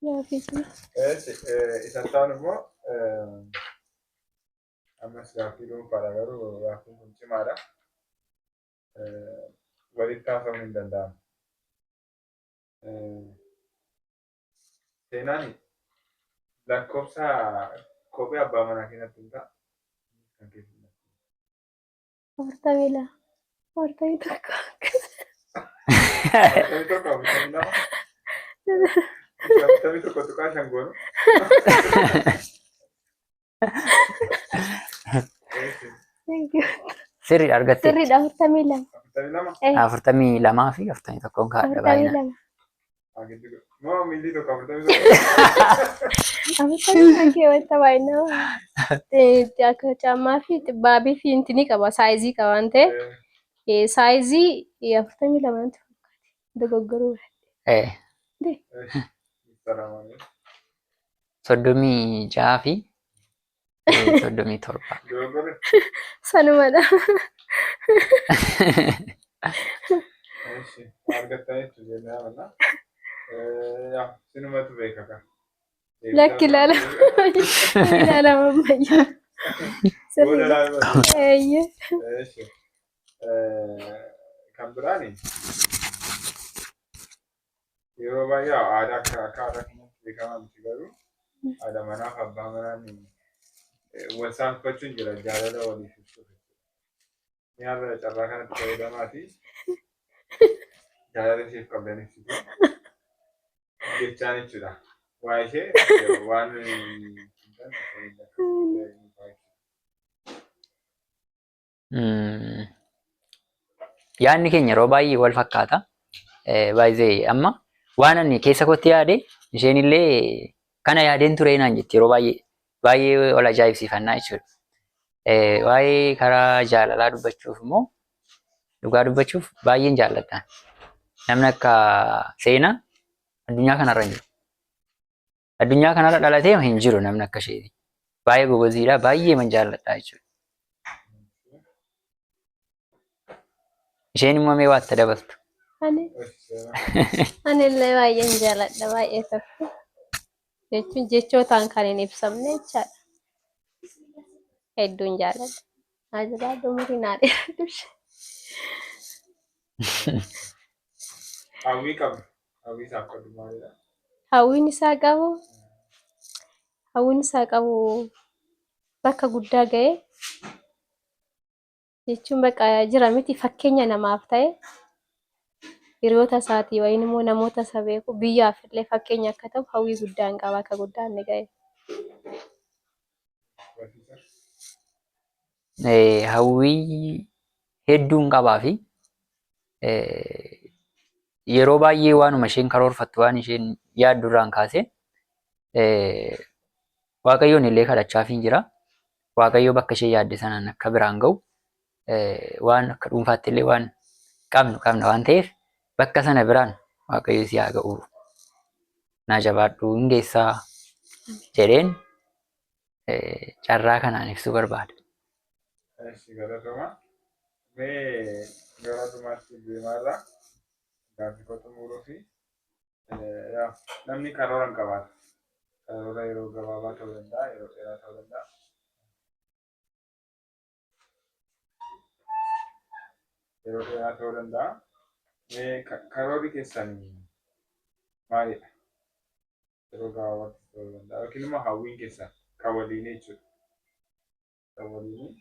yaa fiitii. Isa ta'an immoo ammas gaaffii dhuunfaadha garuu gaaffiin kun cimaadha. Walitti haasa'uun hin danda'amu. Seenaan lakkoofsa kophee abbaa manaa keenyatti hin ta'a. Kan keessatti. 42 41 Afurtamii tokko afurtamii lama. Afurtamii tokko tuqaa shan goonu. Sirriidha argatte. Sirriidha 42. 42 fi 41 kaadha baay'inaan. 42. Moo miilli tokko 42. Afurtamii kee wanta baay'inaa akka caammaa fi baabii fi intini qaba saayizii qaba waan ta'eef saayizii 42 natti fakkaate dogoggoruu. 36 fi 37. Sanumadha. Argattanii jennee amanna. Sinumatu beeka kan. Lakki ilaalama. Ilaalama ammayyaa. Sirriidha. Kan biraani yeroo baay'ee aadaa akka aadaa keenyatti beekamaa miti garuu haadha manaa fi abbaa manaan wal saanfachuun jira jaalala waliif ibsuuf. Nyaata carraa kanatti fayyadamaa fi jaalala isheef qabdan ibsitu jechaan jechuudha. Waa ishee waan yaadni keenya yeroo baay'ee wal fakkaata. Baay'ee amma waan ani keessa kootti yaade isheenillee kana yaadeen ture naan jetti yeroo baay'ee ol ajaa'ibsiifannaa jechuudha. Waa'ee karaa jaalalaa dubbachuuf immoo dhugaa dubbachuuf baay'een jaalladha. Namni akka seenaa addunyaa kanarra hin jiru. Addunyaa kanarra dhalatee hin jiru namni akka isheeti. Baay'ee gogoziidha. Baay'ee man jaalladha jechuudha. Isheen immoo mee waatta dabaltu? Ani illee baay'een jaalladha baay'ee tokko jechuun jechootaan kan hin ibsamne jechaadha. Hedduun jaalladha. Ajajaa dhumurii naa dheeratu. hawwii qabdu. Hawwii isaaf qabdu maalidha? Hawwiin isaa qabu bakka guddaa ga'ee jechuun bakka jira miti fakkeenya namaaf ta'e hiriyoota isaatii wayin immoo namoota isa beeku biyyaaf illee fakkeenya akka ta'u hawwii guddaan qaba akka guddaan ni ga'e. Hawwii hedduun qabaa fi yeroo baay'ee waanuma isheen karoorfattu waan isheen yaaddu irraan kaasee Waaqayyoon illee kadhachaafii jira. Waaqayyo bakka ishee yaadde sanaan akka biraan ga'u waan akka dhuunfaatti illee waan qabna waan ta'eef bakka sana biraan Waaqayyo si haa ga'u. Naa jabaadhu hin geessaa jedheen carraa kanaan ibsuu barbaada. Galatoomaa. Mee gara dhumaatti deemaarraa gaaffii koo xumuruu fi namni karoora hin qabaatu. Karoora yeroo gabaabaa ta'uu danda'a, yeroo dheeraa ta'uu danda'a. Yeroo dheeraa ta'uu danda'a. Mee karoorri keessan maalidha? Yeroo gabaabaatti ta'uu danda'a. Yookiin immoo hawwiin keessan kan waliinii jechuudha. Kan waliinii